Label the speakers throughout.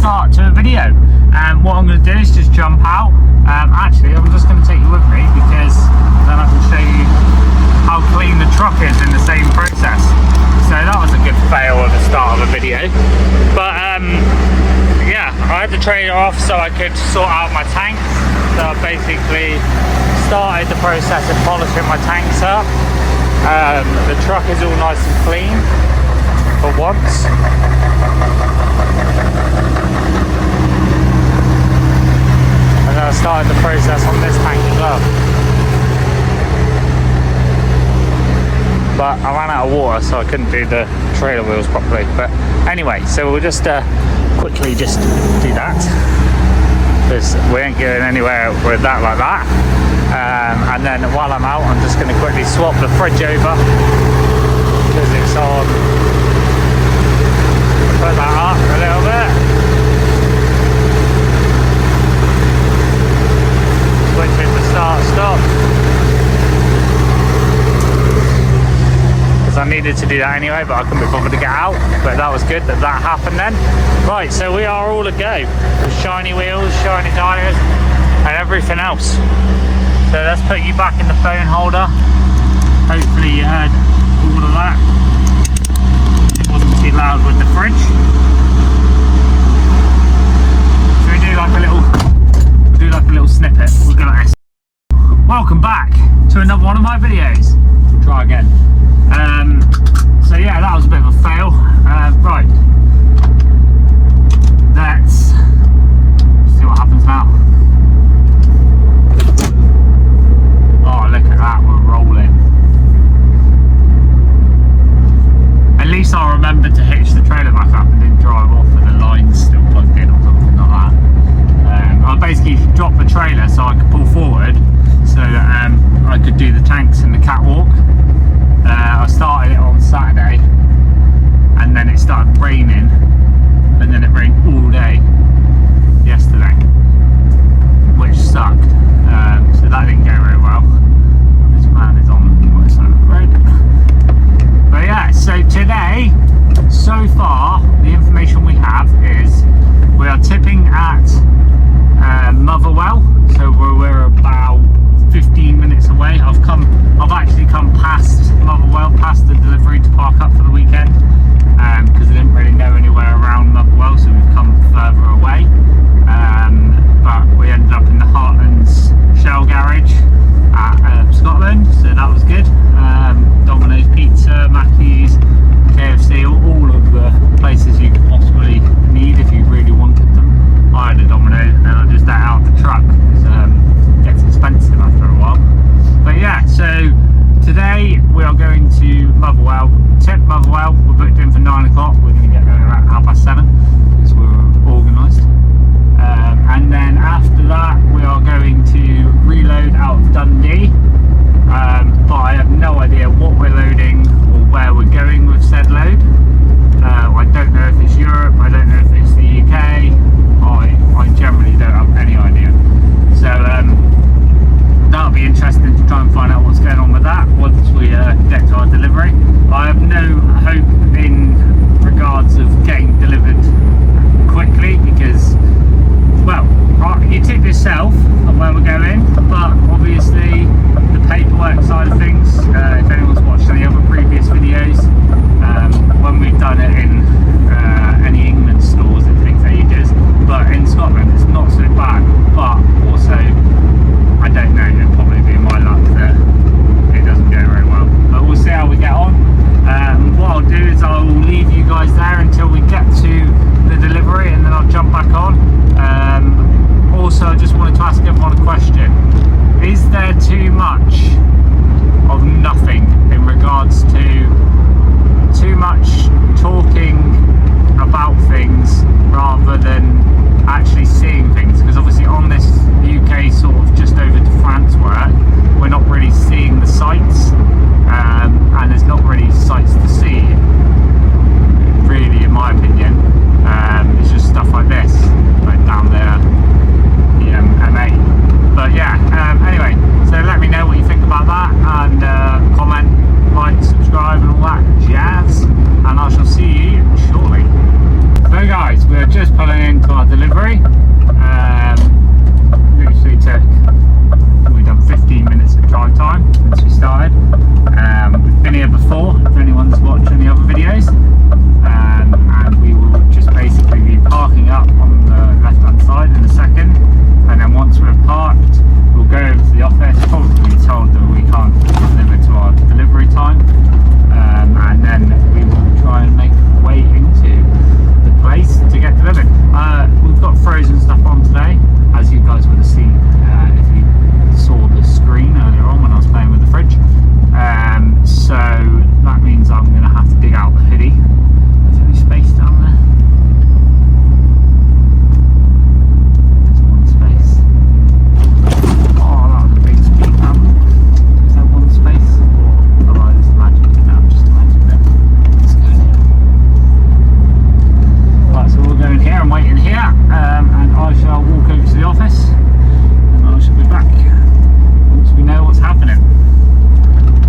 Speaker 1: start to a video. What I'm going to do is just jump out. Actually, I'm just going to take you with me because then I can show you how clean the truck is in the same process. So that was a good fail at the start of a video. But yeah, I had the trailer off so I could sort out my tanks. So I basically started the process of polishing my tanks up. The truck is all nice and clean for once. And then I started the process on this tank as well. But I ran out of water, so I couldn't do the trailer wheels properly. But anyway, so we'll just quickly just do that, because we ain't going anywhere with that like that. And then while I'm out, I'm just going to quickly swap the fridge over because it's on. Put that up a little bit. Switch it to start stop. I needed to do that anyway, but I couldn't be bothered to get out. But that was good that that happened then. Right, so we are all a go. With shiny wheels, shiny tyres, and everything else. So let's put you back in the phone holder. Hopefully you heard all of that. It wasn't too loud with the fridge. So we do like a little snippet. We'll go like this. Welcome back to another one of my videos. We'll try again. So yeah, that was a bit of a fail. Right, let's see what happens now. Oh, look at that, we're rolling. At least I remembered to hitch the trailer back up and didn't drive off with the lines still plugged in or something like that. I basically dropped the trailer so I could pull forward so that I could do the tanks and the catwalk. I started it on Saturday and then it started raining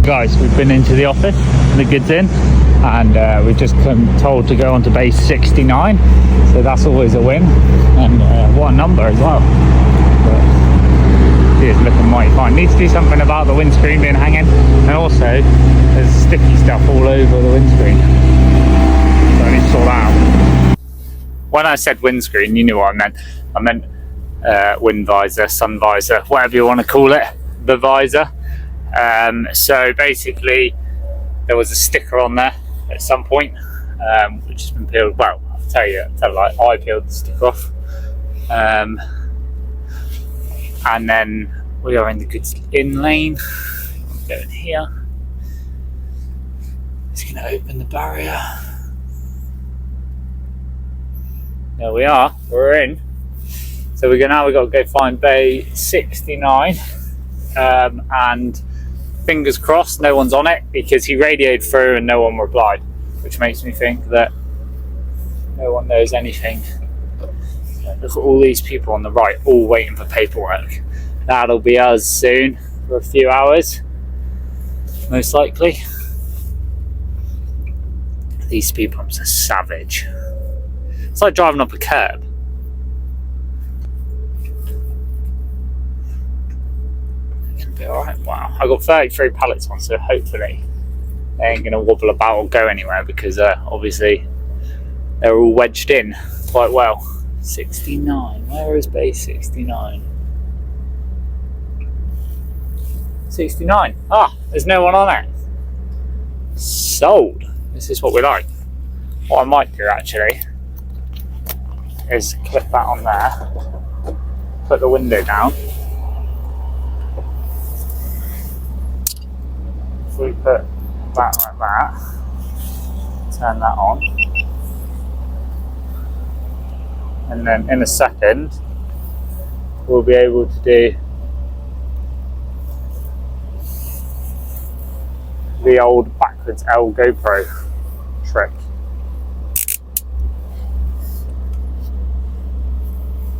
Speaker 1: Guys, we've been into the office, the goods in, and we've just been told to go on to base 69, so that's always a win, and what a number as well. But it is looking mighty fine. Need to do something about the windscreen being hanging, and also there's sticky stuff all over the windscreen, so I need to sort that out. When I said windscreen, you knew what I meant. I meant wind visor, sun visor, whatever you want to call it, the visor. So basically there was a sticker on there at some point, which has been peeled. Well, I'll tell you, I peeled the sticker off, and then we are in the goods in lane. I'm going here. It's going to open the barrier. There we are, we're in. So we've got to go find bay 69, and fingers crossed no one's on it, because he radioed through and no one replied, which makes me think that no one knows anything. Look at all these people on the right, all waiting for paperwork. That'll be us soon, for a few hours, most likely. These speed bumps are savage. It's like driving up a curb. It's gonna be alright. Wow, I got 33 pallets on, so hopefully they ain't gonna wobble about or go anywhere, because obviously they're all wedged in quite well. 69, where is base 69? 69, there's no one on it. Sold. This is what we like. What I might do actually is clip that on there, put the window down. If we put that like that, turn that on, and then in a second we'll be able to do the old backwards L GoPro trick.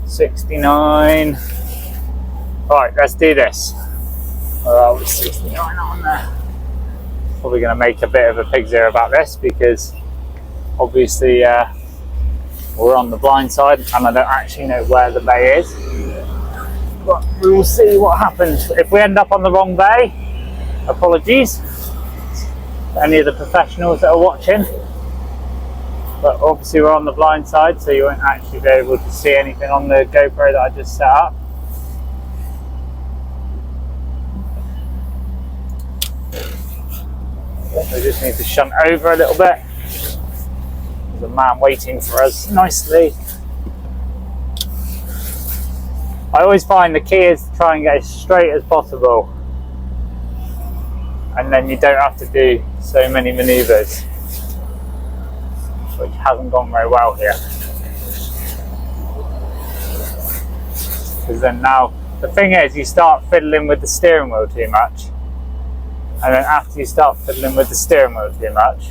Speaker 1: 69. Right, let's do this. Alright, 69 on there. Probably going to make a bit of a pig's ear about this, because obviously we're on the blind side and I don't actually know where the bay is. But we will see what happens. If we end up on the wrong bay, apologies to any of the professionals that are watching. But obviously we're on the blind side, so you won't actually be able to see anything on the GoPro that I just set up. We just need to shunt over a little bit. There's a man waiting for us nicely. I always find the key is to try and get as straight as possible, and then you don't have to do so many manoeuvres, which hasn't gone very well here. Because then now, the thing is, you start fiddling with the steering wheel too much, and then after you start fiddling with the steering wheel too much,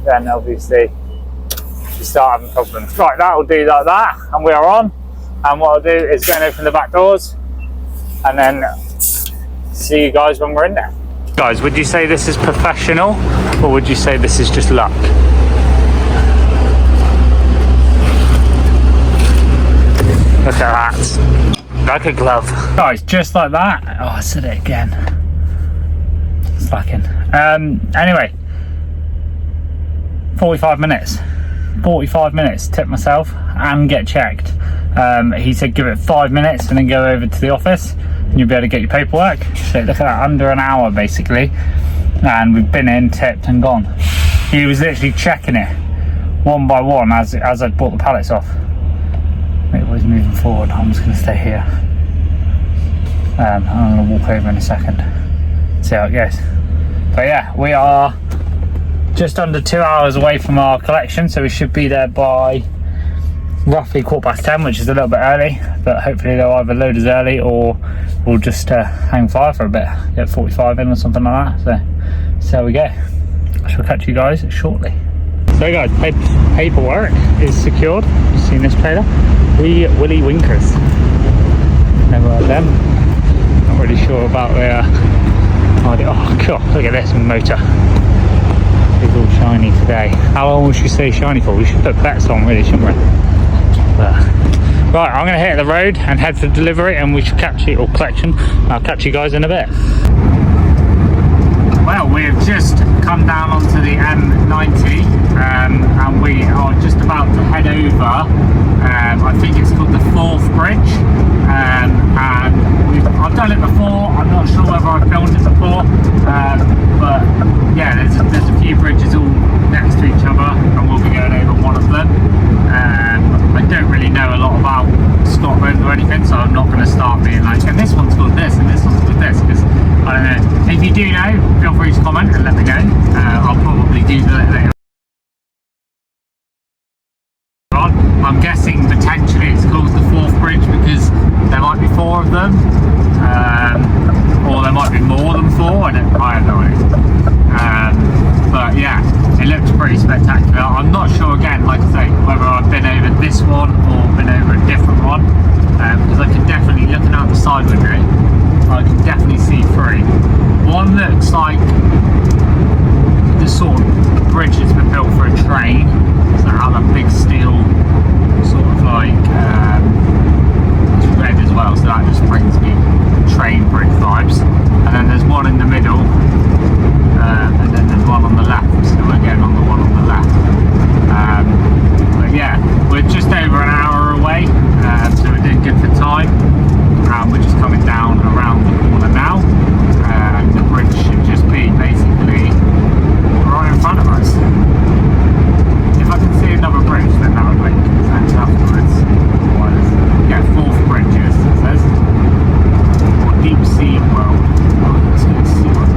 Speaker 1: then obviously you start having problems. Right, that will do like that, and we are on. And what I'll do is go and open the back doors, and then see you guys when we're in there. Guys, would you say this is professional, or would you say this is just luck? Look at that, like a glove. Guys, just like that. Oh, I said it again. Slacking. Anyway, 45 minutes. 45 minutes, tip myself and get checked. He said give it 5 minutes and then go over to the office and you'll be able to get your paperwork. So look at that, under an hour basically. And we've been in, tipped and gone. He was literally checking it one by one as I brought the pallets off. It was moving forward. I'm just going to stay here. I'm going to walk over in a second, see how it goes. But yeah, we are just under 2 hours away from our collection, so we should be there by roughly 10:15, which is a little bit early, but hopefully they'll either load us early or we'll just hang fire for a bit, get 45 in or something like that. So there we go. I shall catch you guys shortly. So guys, paperwork is secured. You've seen this trailer? We Willy Winkers. Never heard them. Not really sure about Oh god, look at this motor. It's all shiny today. How long will she stay shiny for? We should put bets on really, shouldn't we? But, right, I'm going to hit the road and head for delivery, and we should catch it, or collection. I'll catch you guys in a bit. Well, we have just come down onto the M90 and we are just about to head over. I think it's called the Forth Bridge, and I've done it before. I'm not sure whether I've filmed it before, but yeah, there's a few bridges all next to each other, and we'll be going over one of them. I don't really know a lot about Scotland or anything, so I'm not going to start being like, and this one's called this, and this one's called this, because I don't know. If you do know, feel free to comment and let me know. I'll probably do that later on. I'm guessing potentially it's called the Forth Bridge because there might be 4 of them, or there might be more than 4. I have no idea. But yeah, it looks pretty spectacular. I'm not sure, again, like I say, whether I've been over this one or been over a different one, because I can definitely, looking out the side window, I can definitely see 3. One looks like the sort of bridge that's been built for a train, so it has a big steel sort of like, it's red as well, so that just brings me train bridge vibes. And then there's one in the middle, and then there's one on the left, so we're getting on the one on the left. But yeah, we're just over an hour away, so we're doing good for time. We're just coming down around the corner now, and the bridge should just be basically right in front of us. If I can see another bridge, then that would make sense afterwards. Yeah, Forth Bridges, it says. Or Deep Sea World. Let's go see one.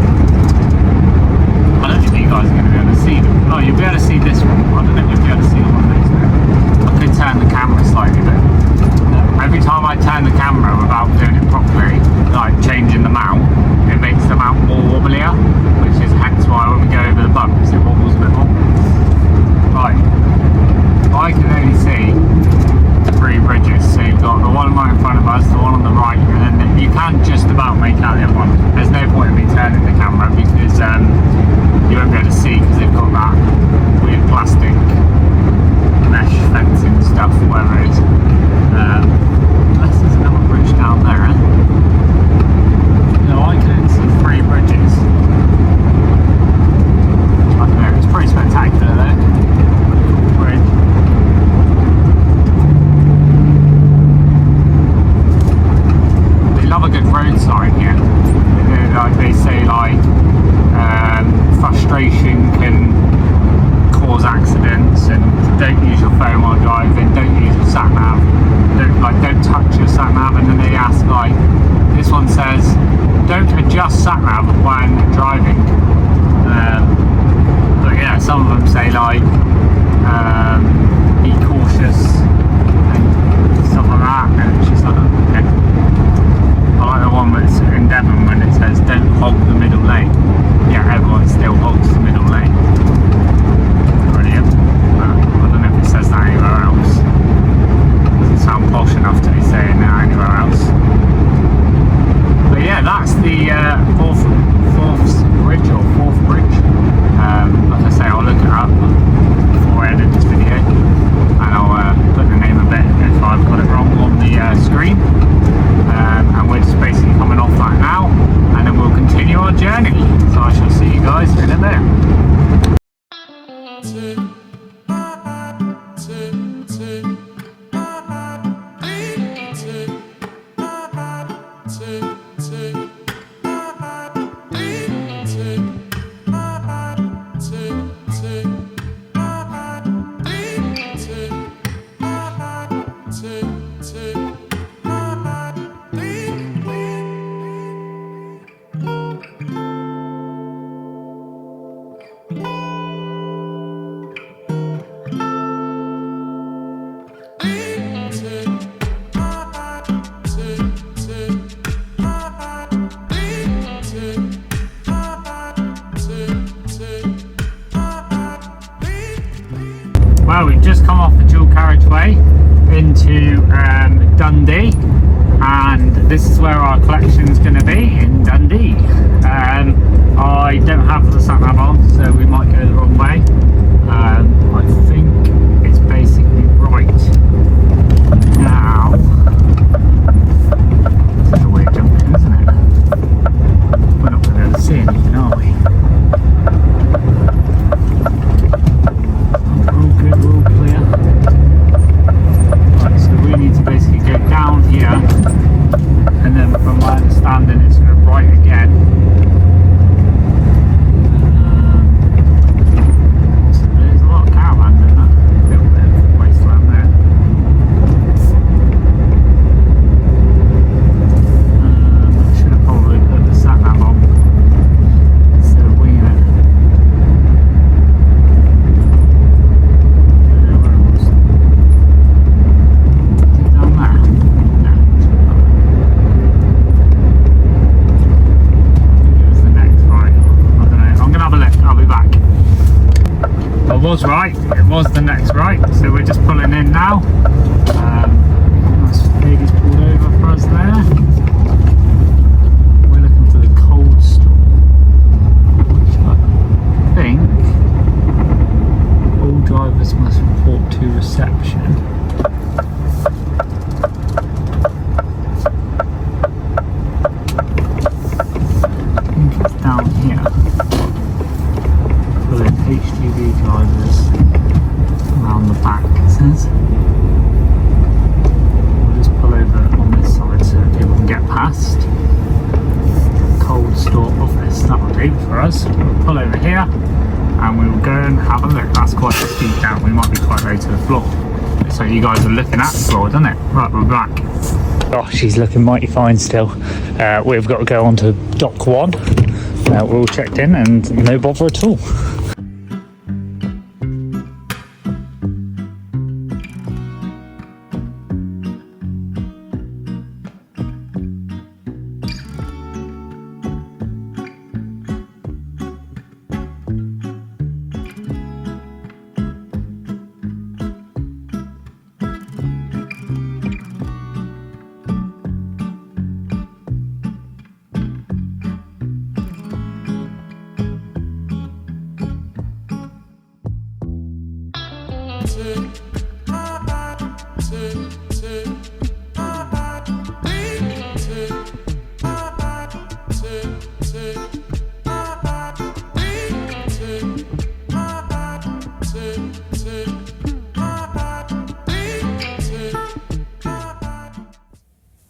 Speaker 1: I don't think you guys are going to be able to see them. Oh, you'll be able to see this one. I don't know if you'll be able to see the one next to it. I could turn the camera slightly, but every time I turn the camera without doing it properly, like changing the mount, it makes the mount more wobblier, which is hence why when we go over the bumps it wobbles a bit more. Right, I can only see 3 bridges, so you've got the one right in front of us, the one on the right, and then you can just about make out the other one. There's no point in me turning the camera because you won't be able to see, because they've got that weird plastic mesh fencing stuff, whatever it is. Unless there's another bridge down there, eh? No, I can only see 3 bridges. I don't know, it's pretty spectacular though. Bridge. They love a good road sign here. They say like frustration can cause accidents, and don't use your phone while driving, don't use your sat nav, don't touch your sat nav. And then they ask, like, this one says don't adjust sat nav when driving, but yeah, some of them say like be cautious and stuff like that, and it's just like, okay. I like the one that's in Devon when it says don't hog the middle lane. Yeah, everyone still hogs the middle lane. Brilliant. I don't know if it says that anywhere else. Doesn't sound posh enough to be saying that anywhere else. But yeah, that's the Forth Bridge, or Forth Bridge. Like I say, I'll look it up before I edit this video, and I'll put the name of it if I've got it wrong on the screen. And we're just basically coming off that now, and then we'll continue our journey. So I shall see you guys in a bit. Well, we've just come off the dual carriageway into Dundee, and and this is where our collection is going to be in Dundee. I don't have the sat nav on, so we might go the wrong way. I think it's basically right now. This is a weird junction, isn't it? We're not going to be able to see anything, are we? We're all good, we're all clear. Right, so we need to basically go down here, and then from my understanding it's going to right again. Was right, it was the next right, so we're just pulling in now. Nice lady's pulled over for us there. We're looking for the cold store, which I think all drivers must report to reception. I think it's down here. HGV drivers around the back, it says. We'll just pull over on this side so people can get past. Cold store office, that'll do for us. We'll pull over here and we will go and have a look. That's quite a steep down, we might be quite low to the floor. So you guys are looking at the floor, doesn't it? Right, we're back. Oh, she's looking mighty fine still. We've got to go on to dock 1. We're all checked in and no bother at all.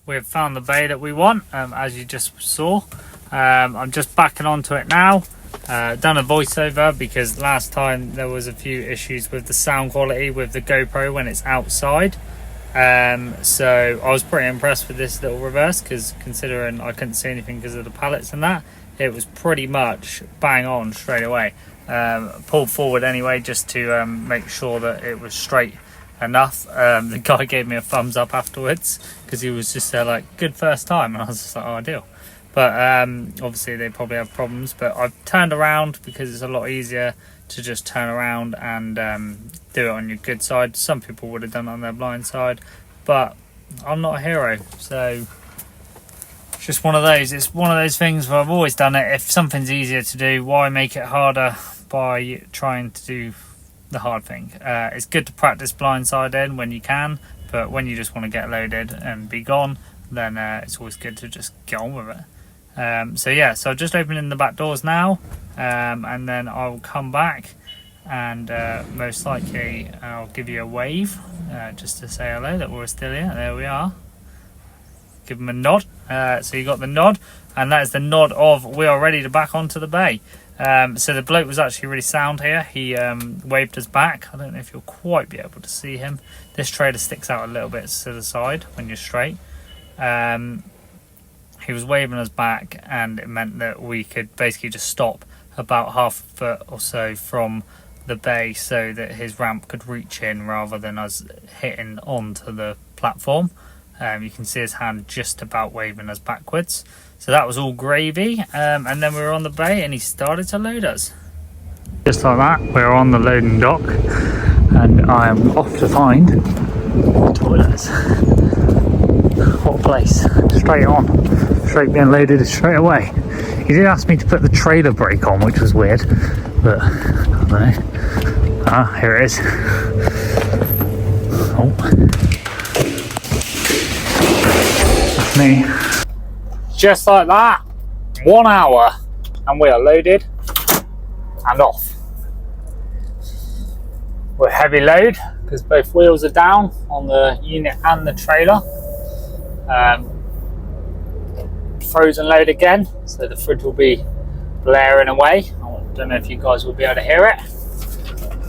Speaker 1: We've found the bay that we want, as you just saw. I'm just backing onto it now. Done a voiceover because last time there was a few issues with the sound quality with the GoPro when it's outside. So I was pretty impressed with this little reverse, because considering I couldn't see anything because of the pallets and that, it was pretty much bang on straight away. Pulled forward anyway just to make sure that it was straight enough. The guy gave me a thumbs up afterwards because he was just like, good first time, and I was just like, oh, ideal. But obviously they probably have problems, but I've turned around because it's a lot easier to just turn around and do it on your good side. Some people would have done it on their blind side, but I'm not a hero, so it's just one of those. It's one of those things where I've always done it. If something's easier to do, why make it harder by trying to do the hard thing? It's good to practice blindside in when you can, but when you just want to get loaded and be gone, then it's always good to just get on with it. So yeah, so I'm just opening the back doors now, and then I'll come back and most likely I'll give you a wave just to say hello that we're still here. There we are. Give them a nod. So you got the nod, and that is the nod of we are ready to back onto the bay. So the bloke was actually really sound here. He waved us back. I don't know if you'll quite be able to see him. This trailer sticks out a little bit to the side when you're straight. He was waving us back, and it meant that we could basically just stop about half a foot or so from the bay so that his ramp could reach in rather than us hitting onto the platform. You can see his hand just about waving us backwards. So that was all gravy, and then we were on the bay and he started to load us. Just like that, we're on the loading dock and I am off to find the toilets. What a place. Just straight on, straight being loaded straight away. He did ask me to put the trailer brake on, which was weird, but I don't know. Ah, here it is. Oh, that's me. Just like that, 1 hour, and we are loaded and off. We're heavy load because both wheels are down on the unit and the trailer. Frozen load again, so the fridge will be blaring away. I don't know if you guys will be able to hear it.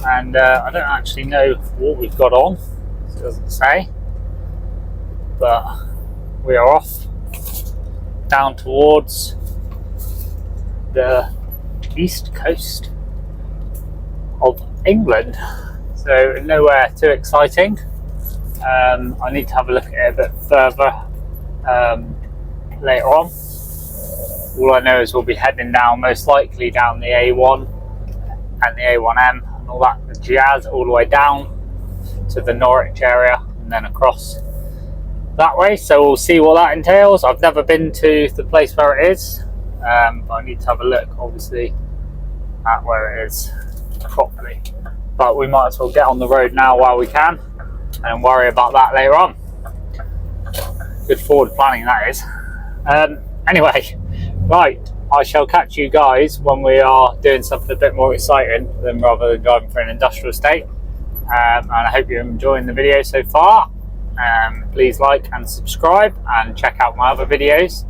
Speaker 1: And I don't actually know what we've got on, it doesn't say. But we are off down towards the east coast of England. So nowhere too exciting. I need to have a look at it a bit further later on. All I know is we'll be heading down, most likely down the A1 and the A1M and all that jazz, all the way down to the Norwich area and then across that way. So we'll see what that entails. I've never been to the place where it is, but I need to have a look obviously at where it is properly. But we might as well get on the road now while we can and worry about that later on. Good forward planning that is. Anyway, right, I shall catch you guys when we are doing something a bit more exciting than rather than driving for an industrial estate. And I hope you're enjoying the video so far. Please like and subscribe and check out my other videos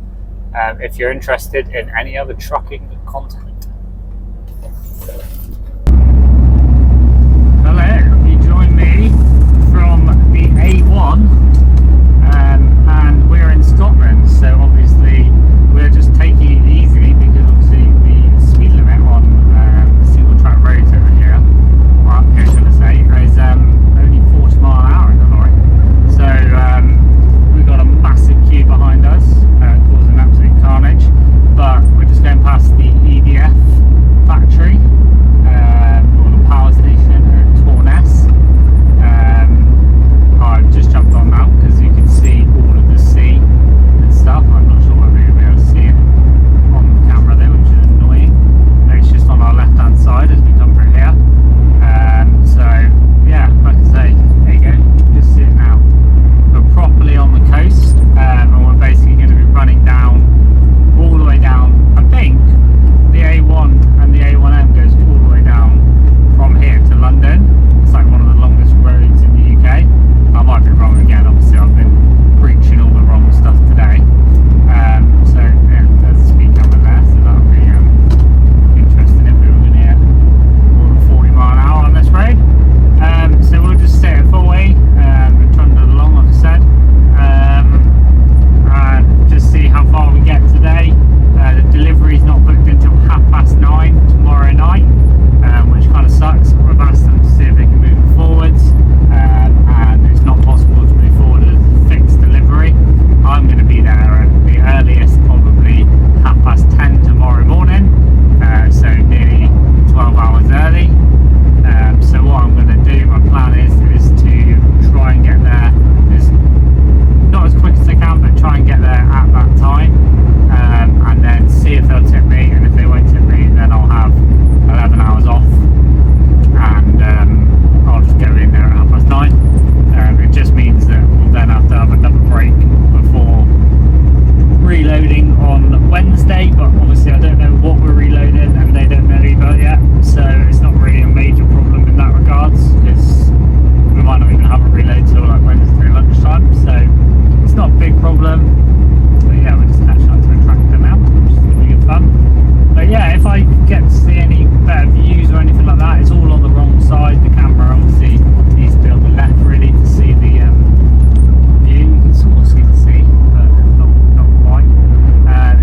Speaker 1: if you're interested in any other trucking content. Hello, you join me from the A1 and we're in Scotland, so obviously we're just taking it easy because obviously the speed limit on single track roads over here, or up here should I say, is only 40 mile an hour in the lorry. So we've got a massive queue behind us, causing absolute carnage, but we're just going past the EDF factory, or the power station at Ness. I've just jumped on now because you can see all of the sea and stuff. I'm not sure whether you'll be able to see it on the camera there, which is annoying. It's just on our left hand side as we come through here. So yeah, like I say, there you go, just see it now. We're properly on the coast, and we're basically going to be running down, all the way down. I think the A1 and the A1M goes all the way down from here to London. It's like one of the longest roads in the UK. I might be wrong again, obviously I've been preaching all the wrong stuff today. So yeah, there's a speed camera there, so that would be interesting if we were going to get more than 40 mile an hour on this road. So we'll just stay at 40 and trundle along, like I said, and just see how far we get today. The delivery's not booked until 9:30 tomorrow night, which kind of sucks. We've asked them to see if they can move it forwards, and it's not possible to move forward as a fixed delivery. I'm going to be there at the earliest, probably 10:30 tomorrow morning, so nearly 12 hours early. So what I'm going to do, my plan is to try and get there as not as quick as I can, but try and get there at that time, and then see if they'll tip me, and if they won't tip me, then I'll have 11 hours off, and I'll just go in there at 9:30. It just means that we'll then have to have another break before reloading on Wednesday, but obviously I don't know what we're reloading and they don't know either yet, so it's not really a major problem in that regards, because we might not even have a reload till like Wednesday lunchtime, so it's not a big problem. But yeah, we're just attaching onto a tractor now, which is going to be good fun. But yeah, if I get to see any better views or anything like that, it's all on the wrong side. The camera obviously needs to be on the left really to see the view. You can sort of see the sea, but not quite.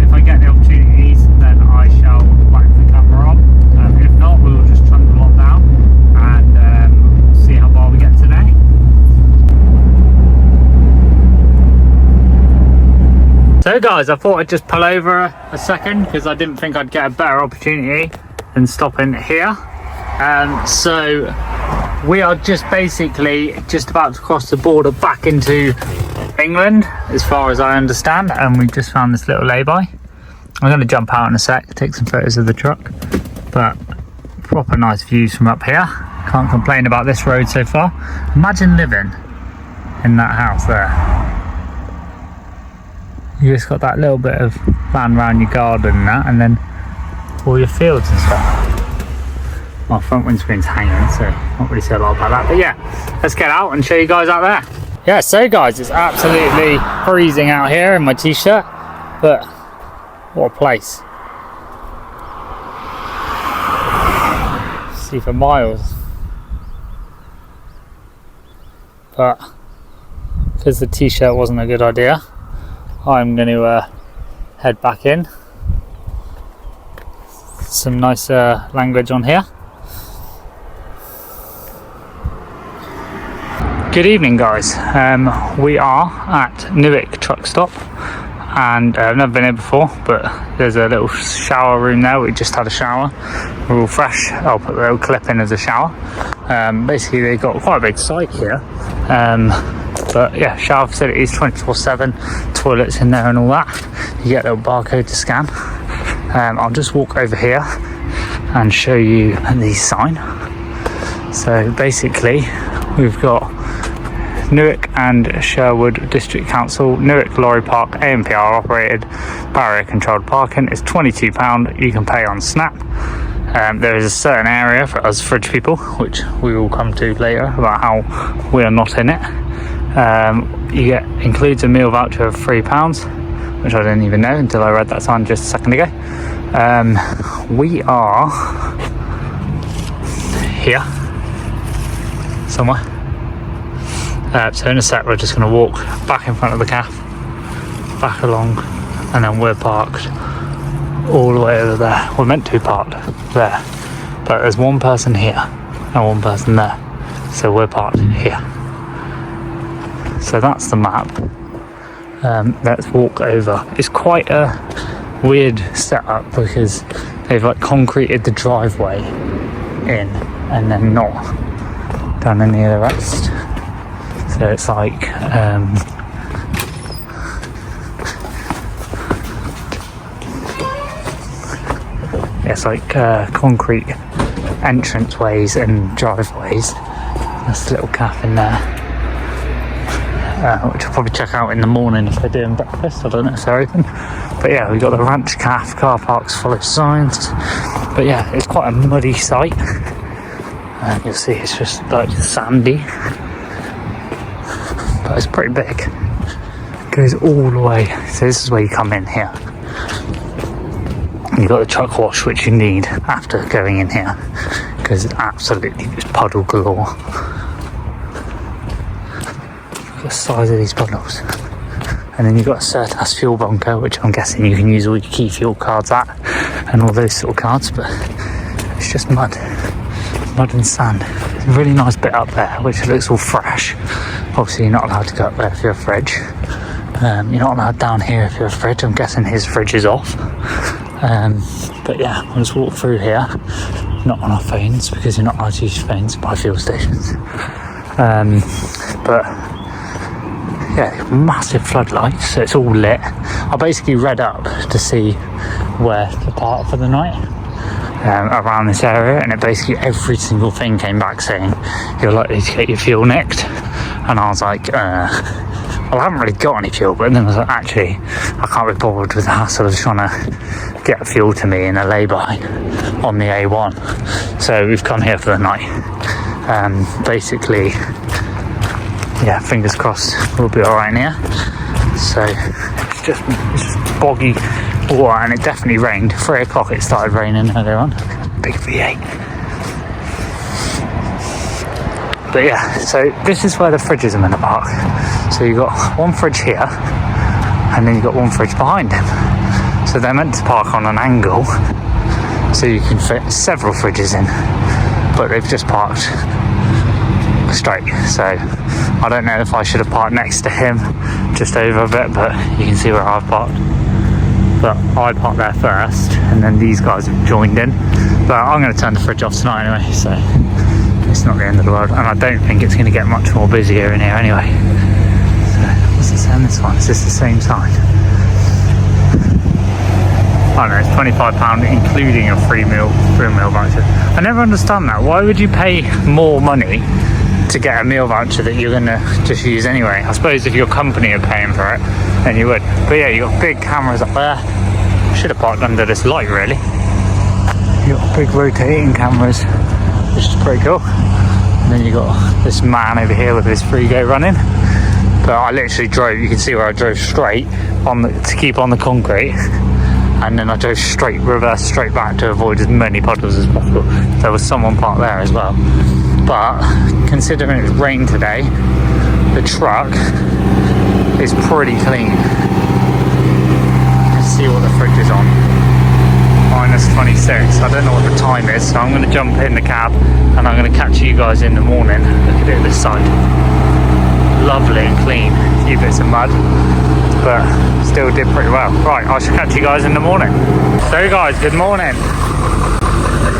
Speaker 1: If I get the opportunities, then I shall whack the camera on. If not, we'll just trundle on down and see how far we get today. So guys, I thought I'd just pull over a second because I didn't think I'd get a better opportunity than stopping here. So we are just basically just about to cross the border back into England, as far as I understand, and we just found this little lay-by. I'm going to jump out in a sec, take some photos of the truck, but proper nice views from up here. Can't complain about this road so far. Imagine living in that house there. You just got that little bit of land around your garden and that, and then all your fields and stuff. My front windscreen's hanging, so not really say a lot about that. But yeah, let's get out and show you guys out there. Yeah, so guys, it's absolutely freezing out here in my t-shirt, but what a place. See for miles. But because the t-shirt wasn't a good idea, I'm going to head back in. Some nice language on here. Good evening, guys. We are at Newark truck stop, and I've never been here before, but there's a little shower room there. We just had a shower, we're all fresh. I'll put a little clip in of the shower. Basically they've got quite a big site here, but yeah, shower facilities 24/7, toilets in there and all that. You get a little barcode to scan. I'll just walk over here and show you the sign. So basically we've got Newark and Sherwood District Council, Newark Lorry Park, ANPR operated, barrier controlled parking is £22. You can pay on Snap. There is a certain area for us fridge people, which we will come to later about how we are not in it. You get includes a meal voucher of £3, which I didn't even know until I read that sign just a second ago. We are here somewhere. So in a sec we're just going to walk back in front of the cafe, back along, and then we're parked all the way over there. We're meant to be parked there, but there's one person here and one person there, so we're parked here. So that's the map. Let's walk over. It's quite a weird setup because they've like concreted the driveway in and then not done any of the rest. So it's like it's like concrete entranceways and driveways. There's a little cafe in there, which I'll probably check out in the morning if they're doing breakfast. I don't know if they're open, but yeah, we've got the Ranch Cafe, car parks follow signs. But yeah, it's quite a muddy site. You'll see it's just like sandy, but it's pretty big. It goes all the way. So this is where you come in here. You've got the truck wash, which you need after going in here, because it's absolutely just puddle galore. Look at the size of these puddles. And then you've got a Certas fuel bunker, which I'm guessing you can use all your key fuel cards at, and all those sort of cards, but it's just mud and sand. It's a really nice bit up there, which looks all fresh. Obviously you're not allowed to go up there if you're a fridge. You're not allowed down here if you're a fridge. I'm guessing his fridge is off. But yeah, we'll just walk through here, not on our phones, because you're not allowed to use your phones by fuel stations. But yeah, massive floodlights, so it's all lit. I basically read up to see where to park for the night around this area, and it basically every single thing came back saying you're likely to get your fuel nicked. And I was like, well, I haven't really got any fuel, but then I was like, actually, I can't be bothered with the hassle of trying to get fuel to me in a lay-by on the A1. So we've come here for the night. Basically, yeah, fingers crossed we'll be alright in here. So it's just boggy water, and it definitely rained. 3 o'clock it started raining earlier on. Big V8. But yeah, so this is where the fridges are meant to park. So you've got one fridge here, and then you've got one fridge behind him. So they're meant to park on an angle, so you can fit several fridges in. But they've just parked straight. So I don't know if I should have parked next to him, just over a bit, but you can see where I've parked. But I parked there first, and then these guys have joined in. But I'm going to turn the fridge off tonight anyway, so it's not the end of the world, and I don't think it's going to get much more busier in here anyway. So we'll What's it saying this one? Is this the same sign? Oh no, it's £25 including a free meal voucher. I never understand that. Why would you pay more money to get a meal voucher that you're gonna just use anyway? I suppose if your company are paying for it, then you would. But yeah, you got big cameras up there. Should have parked under this light really. You got big rotating cameras, which is pretty cool. And then you got this man over here with his free go running. But I literally drove. You can see where I drove straight on to keep on the concrete. And then I drove reverse straight back to avoid as many puddles as possible. There was someone parked there as well. But considering it's rained today, the truck is pretty clean. Let's see what the fridge is on. -26. I don't know what the time is, so I'm going to jump in the cab and I'm going to catch you guys in the morning. Look at it this side. Lovely and clean. A few bits of mud, but still did pretty well. Right, I shall catch you guys in the morning. So guys, good morning.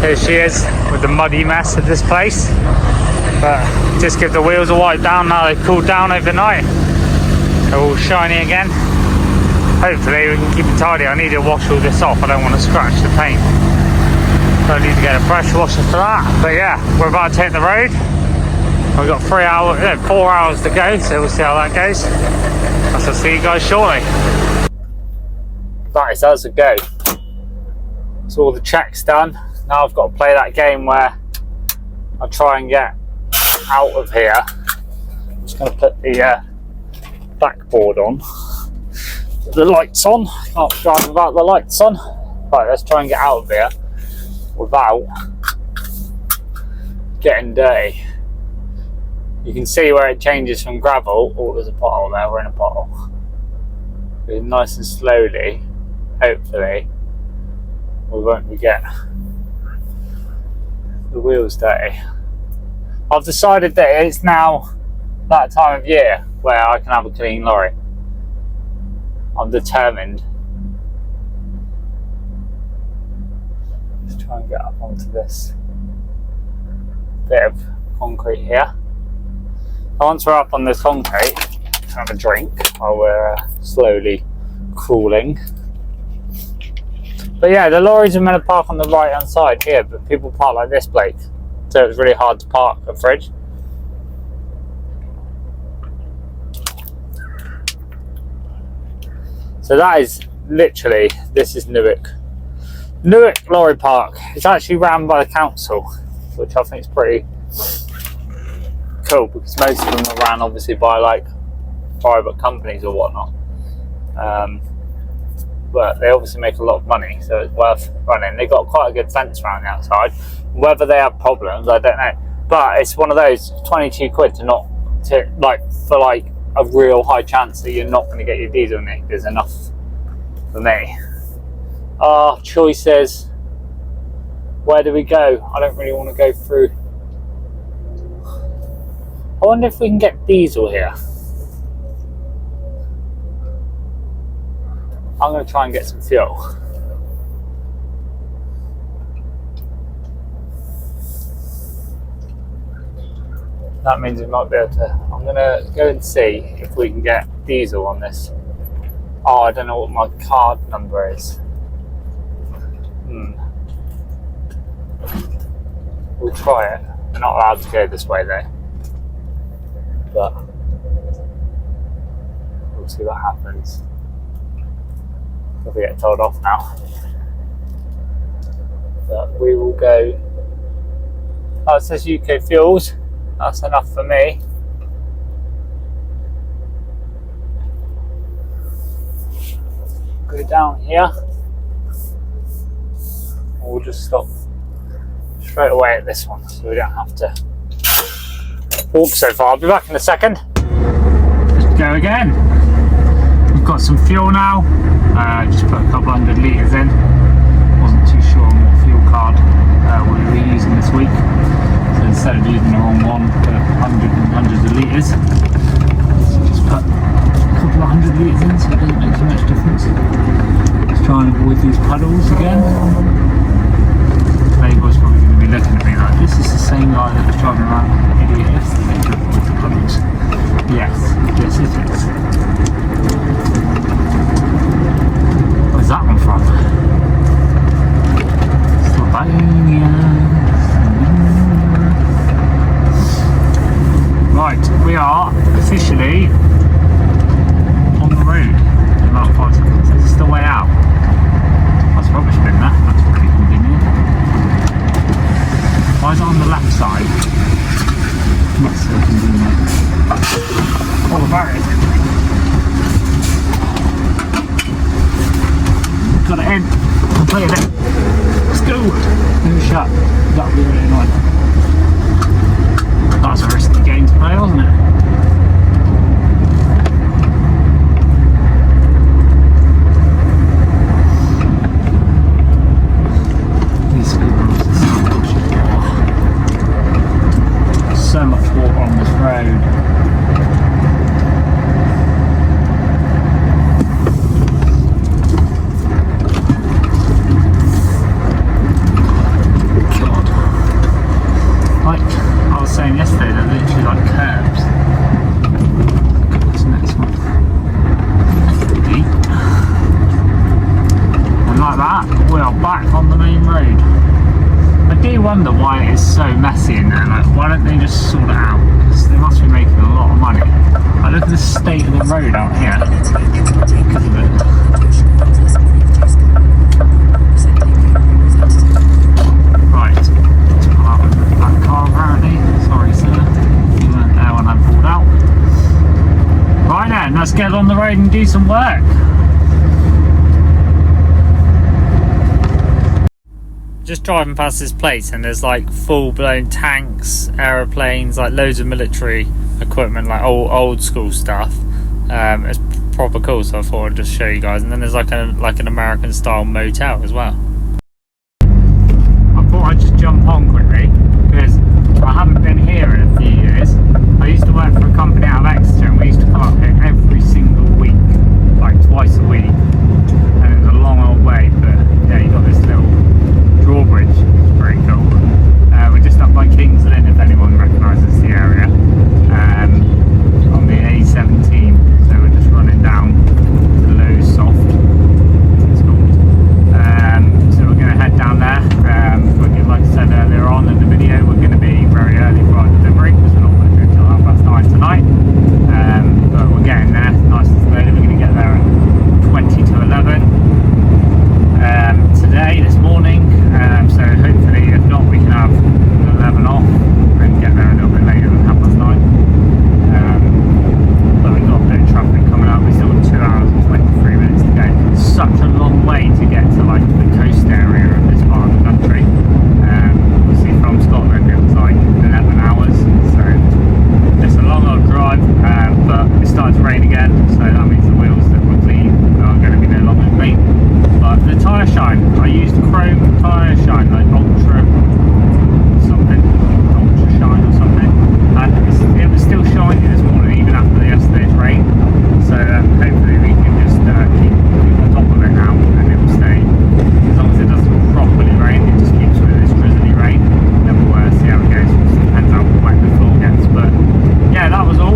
Speaker 1: Here she is with the muddy mess of this place. But just give the wheels a wipe down now they've cooled down overnight. They're all shiny again. Hopefully we can keep it tidy. I need to wash all this off. I don't want to scratch the paint. So I need to get a pressure washer for that. But yeah, we're about to hit the road. We've got 4 hours to go, so we'll see how that goes. I shall see you guys shortly. That is us a go. So all the checks done. Now I've got to play that game where I'll try and get out of here. I'm just going to put the backboard on. The lights on. Can't drive without the lights on. Right, let's try and get out of here without getting dirty. You can see where it changes from gravel. Oh, there's a pothole there. We're in a pothole. Nice and slowly, hopefully, we won't get the wheels dirty. I've decided that it's now that time of year where I can have a clean lorry. I'm determined. Let's try and get up onto this bit of concrete here. Once we're up on this concrete, have a drink while we're slowly crawling. But yeah, the lorries are meant to park on the right hand side here, but people park like this, Blake. So it's really hard to park a fridge. So that is literally, this is Newark. Newark Lorry Park. It's actually run by the council, which I think is pretty cool because most of them are ran obviously by like private companies or whatnot. But they obviously make a lot of money, so it's worth running. They've got quite a good fence around the outside. Whether they have problems, I don't know. But it's one of those 22 quid for a real high chance that you're not going to get your diesel nicked is enough for me. Choices. Where do we go? I don't really want to go through. I wonder if we can get diesel here. I'm going to try and get some fuel. That means we might be able to. I'm going to go and see if we can get diesel on this. Oh, I don't know what my card number is. We'll try it. We're not allowed to go this way though. But we'll see what happens. If we get told off now. But we will go. Oh, it says UK Fuels. That's enough for me. Go down here. We'll just stop straight away at this one so we don't have to walk so far. I'll be back in a second. Let's go again. We've got some fuel now. Just put a couple 100 litres in. Wasn't too sure on what fuel card we were using this week. So instead of using the wrong one, put hundreds of litres. Just put a couple of 100 litres in so it doesn't make too much difference. Let's try and avoid these puddles again. Playboy's probably going to be looking at me like, this is the same guy that was driving around like an idiot yesterday to avoid the puddles. Yes, it is. wonder why it is so messy in there. Like, why don't they just sort it out? Because they must be making a lot of money. Like, look at the state of the road out here. Because of it. Right, pull out that car apparently. Sorry, sir. You weren't there when I pulled out. Right then, let's get on the road and do some work. Just driving past this place and there's like full-blown tanks, aeroplanes, like loads of military equipment, like old school stuff. It's proper cool, so I thought I'd just show you guys. And then there's like an American style motel as well. I thought I'd just jump on quickly because I haven't been here in a few years. I used to work for a company out of Exeter and we used to come up here every single week, like twice a week. And it was a long old way, but yeah, you got this little drawbridge. It's pretty cool. We're just up by King's Lynn, if anyone recognises the area, on the A17. So we're just running down to Lowestoft, it's called. So we're going to head down there. Like I said earlier on in the video, we're going to be very early for our delivery because we're not going to do it until 9:30 tonight. But we're getting there nice and slowly. We're going to get there at 20 to 11. Today, this morning, so hopefully if not we can have 11 off and get there a little bit later than 9:30. But we've got a bit of traffic coming up. We still got 2 hours and 23 minutes to go. It's such a long way to get to like the coast area of this part of the country. Obviously from Scotland it was like 11 hours, so it's a long old drive, but it started to rain again, so that means the wheels that were clean are going to be no longer clean. But the tyre shine, I used chrome tyre shine, like ultra shine or something, and it was still shiny this morning even after yesterday's rain. So hopefully we can just keep on top of it now and it will stay, as long as it doesn't properly rain, it just keeps with this drizzly rain, then we'll see how it goes. It depends how wet the floor gets. But yeah, that was all.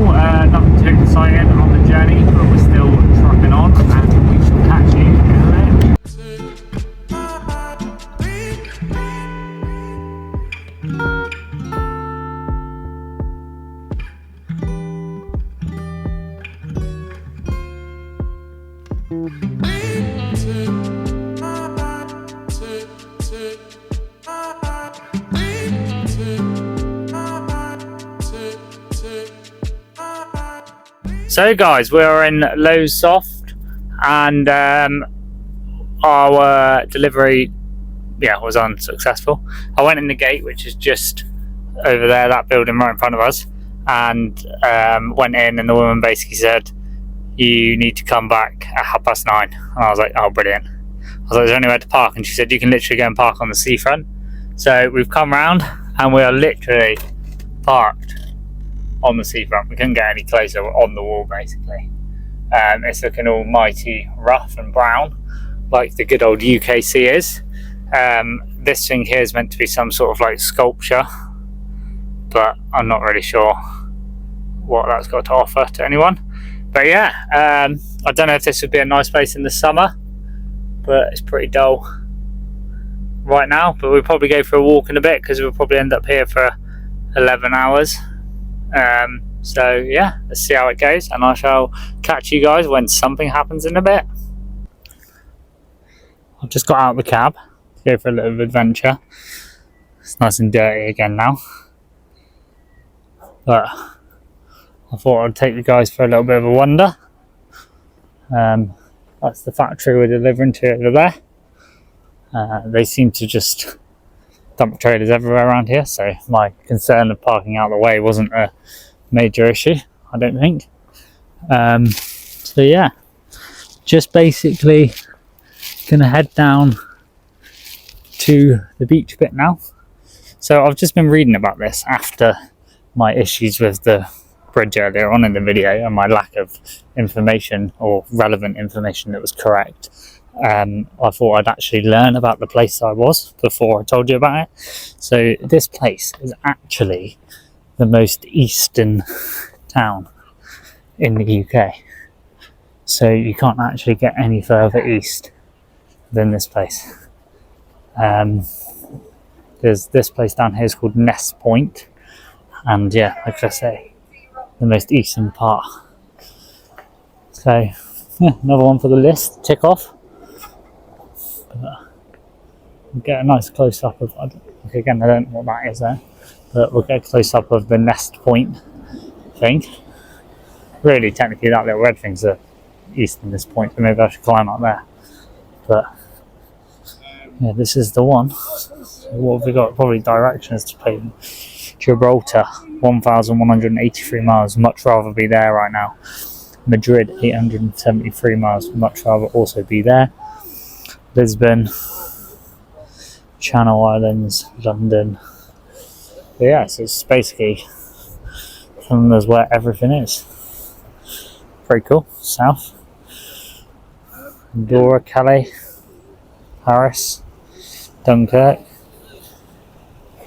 Speaker 1: Nothing too exciting on the journey, but we're still trucking on and we shall catch you in a minute. So guys, we're in Lowestoft and our delivery was unsuccessful. I went in the gate, which is just over there, that building right in front of us, and went in and the woman basically said, you need to come back at 9:30. And I was like, oh brilliant. I was like, is there anywhere to park? And she said, you can literally go and park on the seafront. So we've come round and we are literally parked on the seafront. We couldn't get any closer, we're on the wall basically. It's looking all mighty rough and brown like the good old UKC is. This thing here is meant to be some sort of like sculpture, but I'm not really sure what that's got to offer to anyone. But yeah, I don't know if this would be a nice place in the summer, but it's pretty dull right now. But we'll probably go for a walk in a bit because we'll probably end up here for 11 hours. So yeah, let's see how it goes, and I shall catch you guys when something happens in a bit. I've just got out of the cab to go for a little adventure. It's nice and dirty again now, but I thought I'd take you guys for a little bit of a wander. That's the factory we're delivering to over there. They seem to just dump trailers everywhere around here, so my concern of parking out of the way wasn't a major issue, I don't think. So yeah, just basically gonna head down to the beach bit now. So I've just been reading about this after my issues with the bridge earlier on in the video and my lack of information or relevant information that was correct. I thought I'd actually learn about the place I was before I told you about it. So this place is actually the most eastern town in the UK. So you can't actually get any further east than this place. There's this place down here is called Ness Point, and yeah, like I say, the most eastern part. So yeah, another one for the list, tick off. We'll get a nice close up of, again, I don't know what that is there, but we'll get a close up of the Nest Point thing. Really, technically, that little red thing's the eastern this point, so maybe I should climb up there. But yeah, this is the one. So what have we got? Probably directions to pay. Gibraltar, 1,183 miles. Much rather be there right now. Madrid, 873 miles. Much rather also be there. Lisbon, Channel Islands, London. But yeah, so it's basically there's where everything is. Pretty cool. South. Andorra, Calais, Paris, Dunkirk.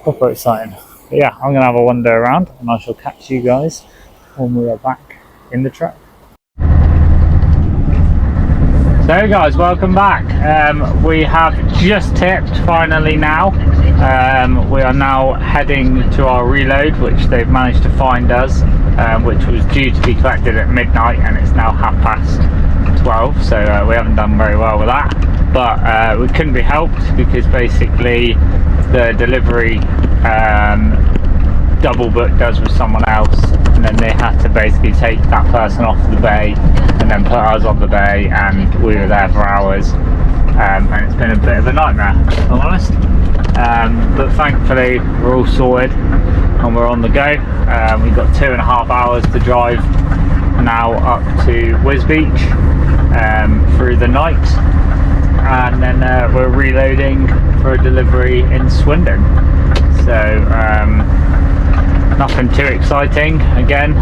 Speaker 1: Proper exciting. But yeah, I'm going to have a wander around and I shall catch you guys when we are back in the truck. So guys, welcome back. We have just tipped finally now. We are now heading to our reload, which they've managed to find us, which was due to be collected at midnight, and it's now 12:30, so we haven't done very well with that. But we couldn't be helped because basically the delivery double booked us with someone else, and then they had to basically take that person off the bay and then put us on the bay, and we were there for hours, and it's been a bit of a nightmare, if I'm honest. But thankfully we're all sorted and we're on the go. We've got 2.5 hours to drive now up to Wisbeach through the night, and then we're reloading for a delivery in Swindon. So nothing too exciting again,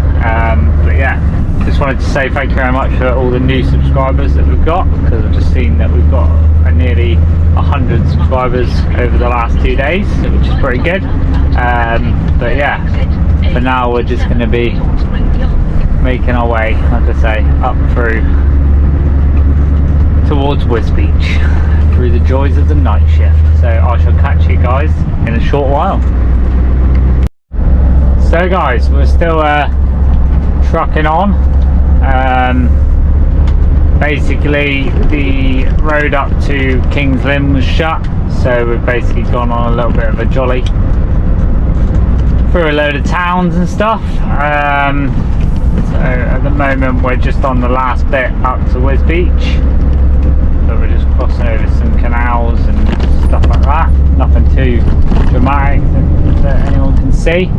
Speaker 1: but yeah, just wanted to say thank you very much for all the new subscribers that we've got, because I've just seen that we've got nearly 100 subscribers over the last 2 days, which is pretty good. But yeah, for now we're just going to be making our way, like I say, up through towards Wisbeach through the joys of the night shift. So I shall catch you guys in a short while. So guys, we're still trucking on. Basically the road up to King's Lynn was shut, so we've basically gone on a little bit of a jolly through a load of towns and stuff. So at the moment we're just on the last bit up to Wisbeach, so we're just crossing over some canals and stuff like that. Nothing too dramatic that anyone can see.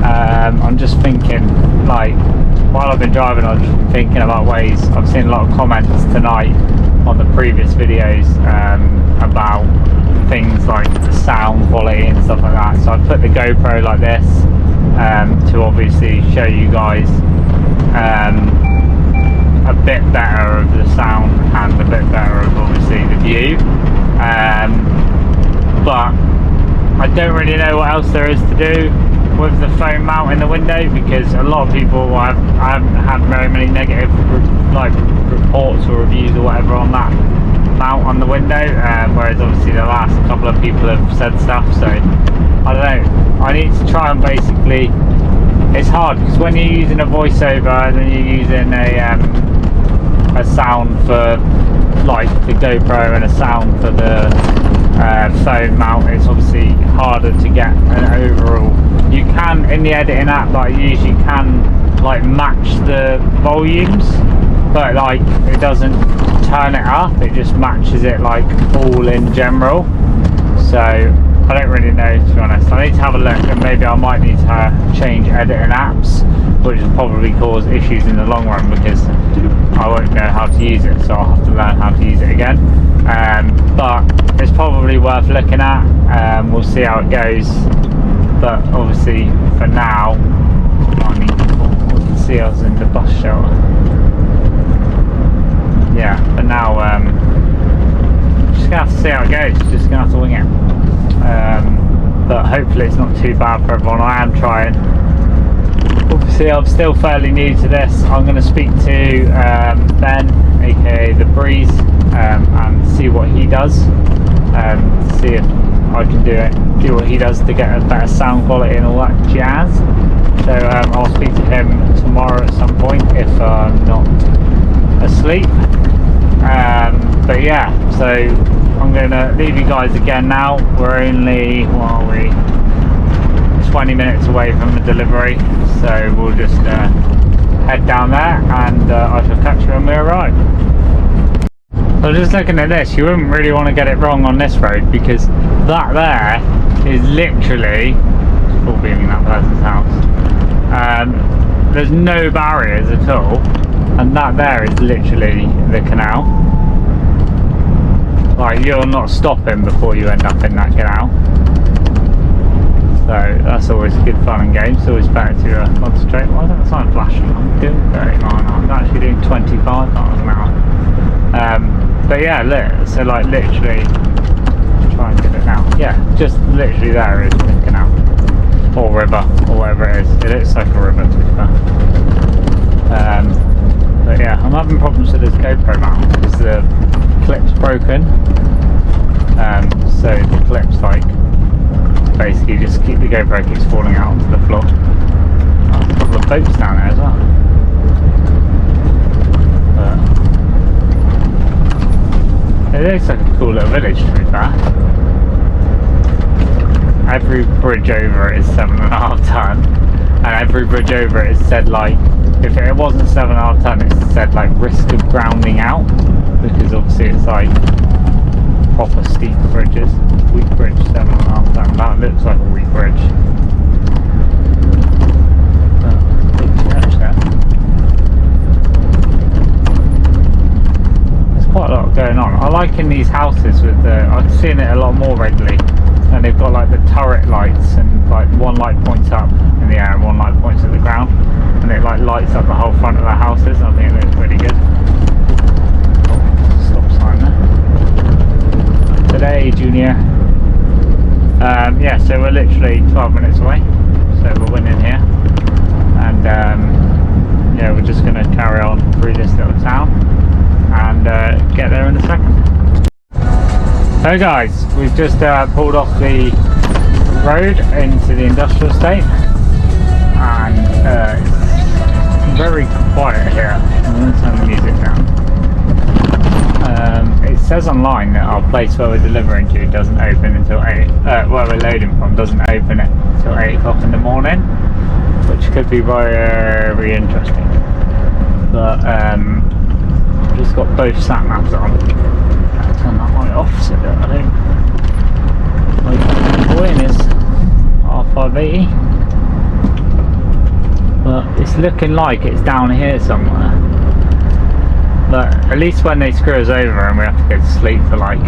Speaker 1: I'm just thinking, like, while I've been driving, I've just been thinking about ways. I've seen a lot of comments tonight on the previous videos about things like the sound quality and stuff like that. So I put the GoPro like this to obviously show you guys a bit better of the sound and a bit better of obviously the view. But I don't really know what else there is to do with the phone mount in the window, because a lot of people, I haven't had very many negative like reports or reviews or whatever on that mount on the window, whereas obviously the last couple of people have said stuff. So I don't know, I need to try and basically, it's hard because when you're using a voiceover and then you're using a sound for like the GoPro and a sound for the phone mount, it's obviously harder to get an overall. You can, in the editing app, like you usually can like match the volumes, but like it doesn't turn it up, it just matches it like all in general. So I don't really know, to be honest. I need to have a look, and maybe I might need to change editing apps, which will probably cause issues in the long run because I won't know how to use it, so I'll have to learn how to use it again. But it's probably worth looking at. We'll see how it goes, but obviously for now, I mean, we can see us in the bus shelter. Yeah, for now, just gonna have to see how it goes. Just gonna have to wing it. But hopefully it's not too bad for everyone. I am trying. Obviously I'm still fairly new to this. I'm going to speak to Ben, aka The Breeze, and see what he does, see if I can do what he does to get a better sound quality and all that jazz. So I'll speak to him tomorrow at some point if I'm not asleep. But yeah, so I'm going to leave you guys again now. We're only, what are we, 20 minutes away from the delivery, so we'll just head down there, and I shall catch you when we arrive. So just looking at this, you wouldn't really want to get it wrong on this road, because that there is literally full beaming that person's house. There's no barriers at all, and that there is literally the canal. Like, you're not stopping before you end up in that canal. So that's always good fun and games. It's always better to concentrate. Why is that sign flashing? I'm doing 39. I'm actually doing 25 miles an hour. But yeah, look. So like literally, try and get it now. Yeah, just literally there is the canal or river or whatever it is. It looks like a river to be fair. But yeah, I'm having problems with this GoPro mount because the clip's broken. So the clip's like, basically just keep the GoPro keeps falling out onto the floor. Oh, a couple of boats down there as well. It looks like a cool little village to be fair. Every bridge over it is 7.5 ton, and every bridge over it is said like, if it wasn't 7.5 ton, it's said like risk of grounding out, because obviously it's like proper steep bridges. Weak bridge, 7.5 ton. That looks like a weak bridge. Big church there. There's quite a lot going on. I like in these houses with the, I've seen it a lot more regularly, and they've got like the turret lights, and like one light points up in the air and one light points at the ground, and it like lights up the whole front of the houses. I think it looks really good. Oh, stop sign there. Today, Junior. Yeah, so we're literally 12 minutes away, so we're winning here, and yeah, we're just going to carry on through this little town and get there in a second. So guys, we've just pulled off the road into the industrial estate, and it's very quiet here. I'm going to turn the music down. It says online that our place where we're delivering to doesn't open until 8, where we're loading from doesn't open until 8 o'clock in the morning, which could be very interesting. But I've just got both sat navs on. I'll turn that light off so that I don't. My point is R580, but it's looking like it's down here somewhere. But at least when they screw us over and we have to go to sleep for like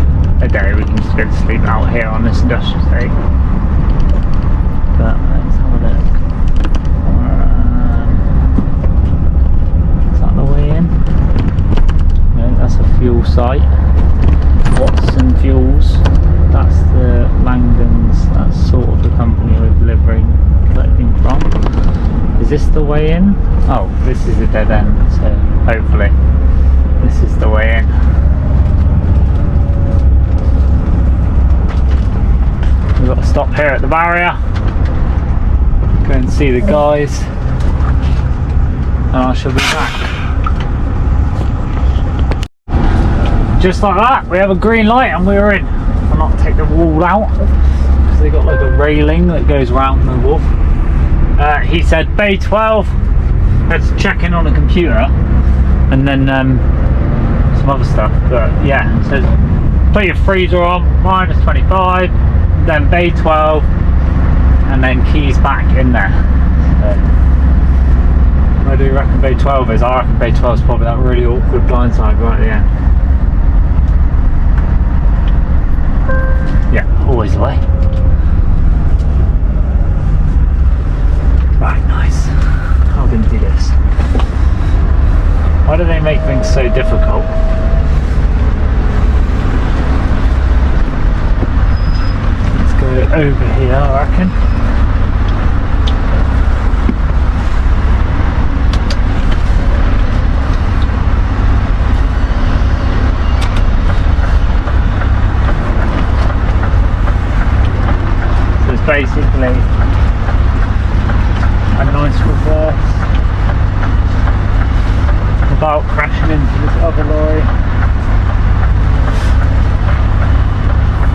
Speaker 1: a day, we can just go to sleep out here on this industrial estate. But let's have a look. Is that the way in? No, that's a fuel site. Watson Fuels. That's the Langdons. That's sort of the company we're collecting from. Is this the way in? Oh, this is a dead end, so hopefully this is the way in. We've got to stop here at the barrier, go and see the guys, and I shall be back. Just like that, we have a green light and we're in. I'll not take the wall out because they got like a railing that goes around the wall. He said bay 12. Let's check in on the computer, and then some other stuff. But yeah, it says put your freezer on -25, then bay 12, and then keys back in there. So, where do you reckon bay 12 is? I reckon bay 12 is probably that really awkward blind side right at the end. Yeah, always the way. Right, nice. How can we do this? Why do they make things so difficult? Let's go over here, I reckon. this other lorry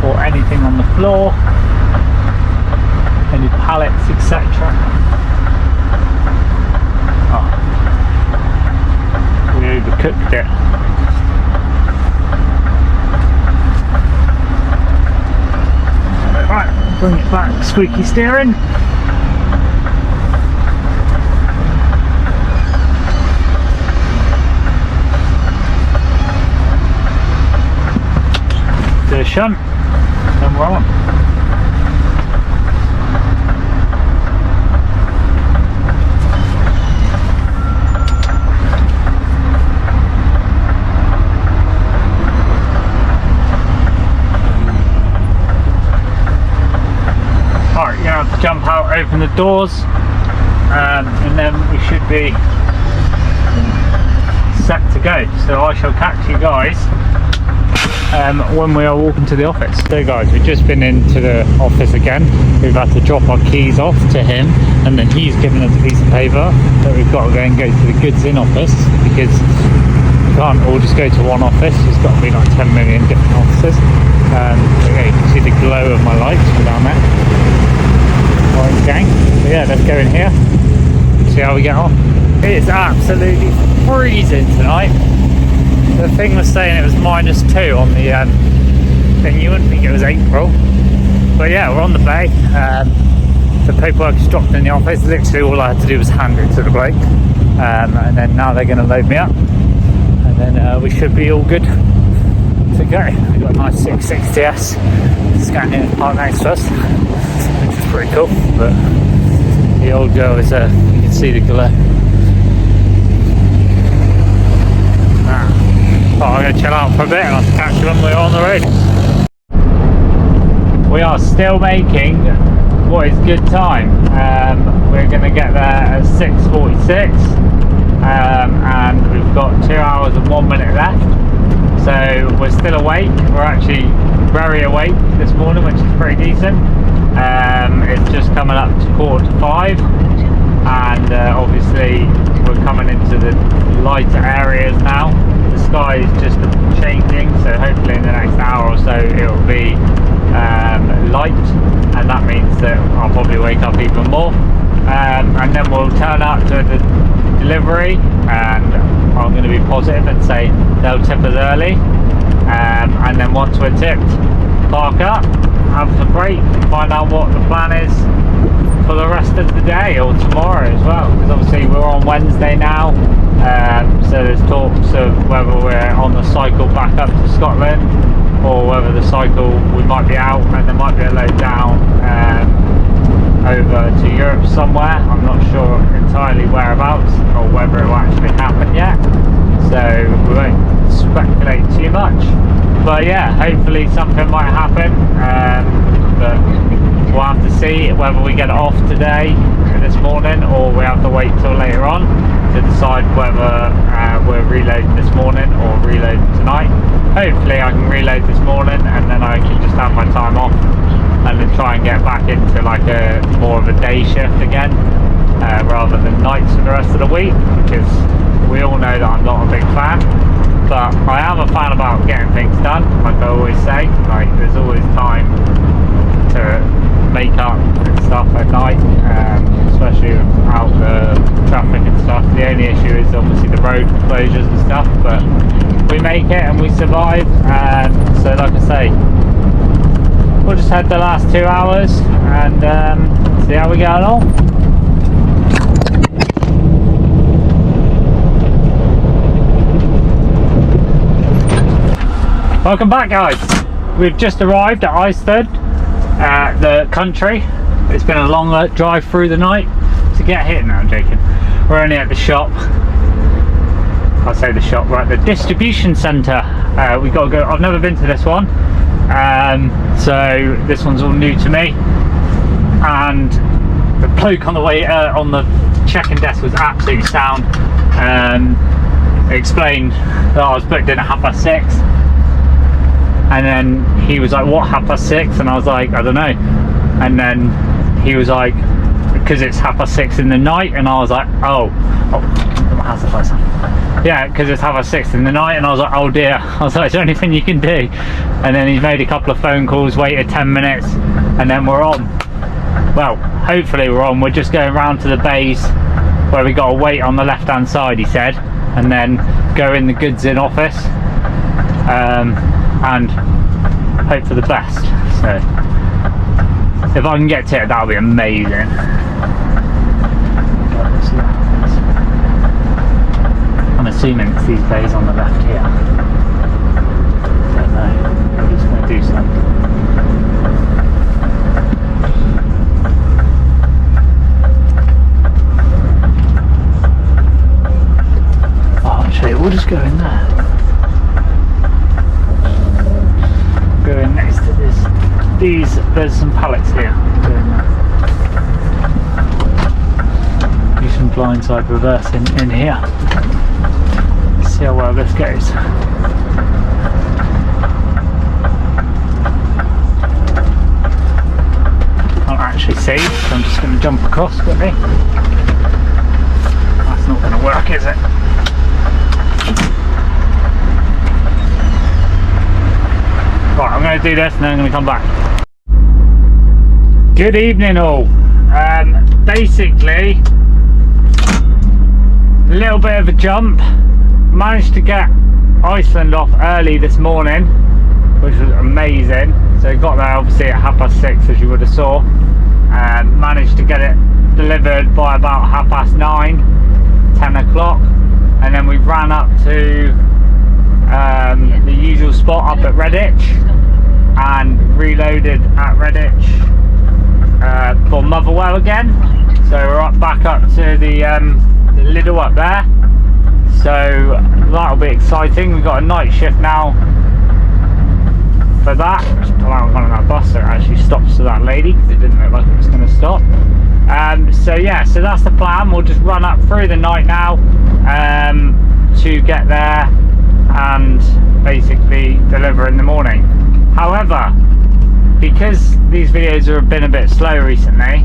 Speaker 1: for anything on the floor, any pallets, etc. Oh, we overcooked it. Right, bring it back, squeaky steering. Do a shunt, then we're on. Alright, you're going to have to jump out, open the doors, and then we should be set to go. So I shall catch you guys when we are walking to the office. So guys, we've just been into the office again. We've had to drop our keys off to him, and then he's given us a piece of paper that we've got to go and go to the goods in office, because we can't all just go to one office. There's got to be like 10 million different offices. Yeah, you can see the glow of my lights from down there. Alright gang, so yeah, let's go in here, see how we get on. It is absolutely freezing tonight. The thing was saying it was -2 on the thing. You wouldn't think it was April, but yeah, we're on the bay. The paperwork is dropped in the office. Literally all I had to do was hand it to the bloke, and then now they're going to load me up, and then we should be all good to go. We've got a nice 660S scanning in the park next to us, which is pretty cool. But the old girl is you can see the glow. Oh, I'm going to chill out for a bit and I'll catch you when we're on the road. We are still making what is good time. We're going to get there at 6:46, and we've got 2 hours and 1 minute left. So we're still awake. We're actually very awake this morning, which is pretty decent. It's just coming up to 4:45, and obviously we're coming into the lighter areas now. The sky is just changing, so hopefully in the next hour or so it will be light, and that means that I'll probably wake up even more, and then we'll turn up to the delivery, and I'm going to be positive and say they'll tip us early, and then once we're tipped, park up, have some break, find out what the plan is for the rest of the day, or tomorrow as well, because obviously we're on Wednesday now. So there's talks of whether we're on the cycle back up to Scotland, or whether the cycle, we might be out and there might be a load down over to Europe somewhere. I'm not sure entirely whereabouts, or whether it will actually happen yet, so we won't speculate too much. But yeah, hopefully something might happen, but we'll have to see whether we get it off today, this morning, or we have to wait till later on to decide whether we're reloading this morning or reloading tonight. Hopefully I can reload this morning, and then I can just have my time off and then try and get back into like a more of a day shift again, rather than nights for the rest of the week, because we all know that I'm not a big fan. But I am a fan about getting things done, like I always say. Like, there's always time to make up and stuff at night, especially without the traffic and stuff. The only issue is obviously the road closures and stuff, but we make it and we survive. So like I say, we'll just head the last 2 hours and see how we get along. Welcome back guys. We've just arrived at Isted, the country. It's been a long drive through the night to get here. No, I'm joking. We're only at the shop. I'll say the shop, right, the distribution centre. We got to go. I've never been to this one, so this one's all new to me. And the bloke on the way on the check-in desk was absolutely sound. Explained that I was booked in at 6:30. And then he was like, what, 6:30? And I was like, I don't know. And then he was like, because it's 6:30 in the night. And I was like, oh how's the first time? Yeah, because it's 6:30 in the night, and I was like, oh dear. I was like, is there anything you can do? And then he's made a couple of phone calls, waited 10 minutes, and then we're on. Well, hopefully we're on. We're just going round to the bays where we got to wait on the left hand side, he said, and then go in the goods in office, and hope for the best. So if I can get to it, that'll be amazing. I'm assuming it's these bays on the left here. Don't know. I'm just going to do something. Oh, actually, we'll just go in there. Go in next to this. There's some pallets here. Go in there. Do some blindside reversing in here. See how well this goes. Can't actually see, so I'm just going to jump across quickly. That's not going to work, is it? Right, I'm going to do this and then I'm going to come back. Good evening all. Basically, a little bit of a jump. Managed to get Iceland off early this morning, which was amazing. So got there obviously at 6:30, as you would have saw. Managed to get it delivered by about 9:30, 10 o'clock, and then we ran up to the usual spot up at Redditch and reloaded at Redditch for Motherwell again. So we're back up to the Lidl up there. So that'll be exciting. We've got a night shift now for that. Just pull out one of that bus so it actually stops to that lady, because it didn't look like it was going to stop. So yeah, so that's the plan. We'll just run up through the night now to get there and basically deliver in the morning. However, because these videos have been a bit slow recently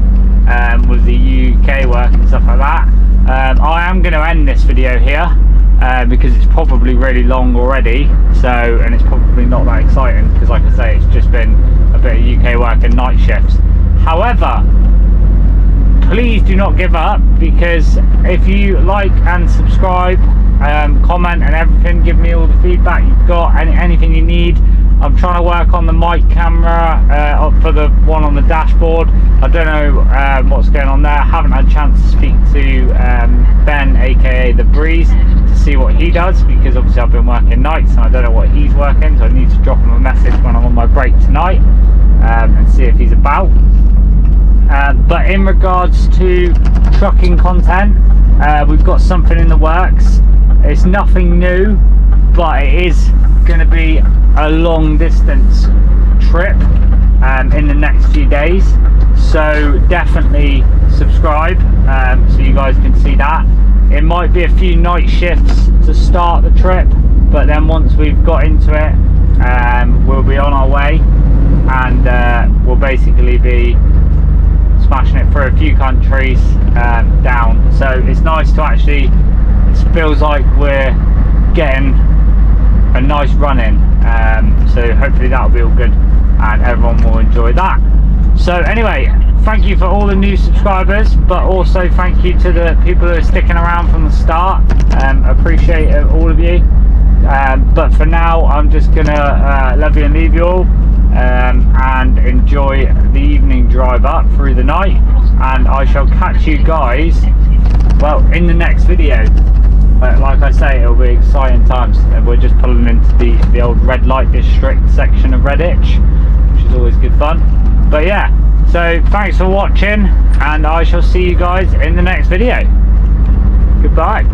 Speaker 1: with the UK work and stuff like that, I am going to end this video here because it's probably really long already, and it's probably not that exciting because, like I say, it's just been a bit of UK work and night shifts. However, please do not give up, because if you like and subscribe, comment and everything, give me all the feedback you've got, anything you need. I'm trying to work on the mic camera for the one on the dashboard. I don't know what's going on there. I haven't had a chance to speak to Ben, aka The Breeze, to see what he does, because obviously I've been working nights and I don't know what he's working, so I need to drop him a message when I'm on my break tonight and see if he's about. But in regards to trucking content, we've got something in the works. It's nothing new, but it is going to be a long distance trip in the next few days, so definitely subscribe so you guys can see that. It might be a few night shifts to start the trip, but then once we've got into it, we'll be on our way, and we'll basically be smashing it through a few countries down. So it's nice to actually, it feels like we're getting a nice run in, so hopefully that'll be all good and everyone will enjoy that. So anyway, thank you for all the new subscribers, but also thank you to the people who are sticking around from the start. Appreciate it, all of you. But for now, I'm just gonna love you and leave you all, and enjoy the evening drive up through the night, and I shall catch you guys, well, in the next video. But like I say, it'll be exciting times. We're just pulling into the old red light district section of Redditch, which is always good fun. But yeah, so thanks for watching, and I shall see you guys in the next video. Goodbye.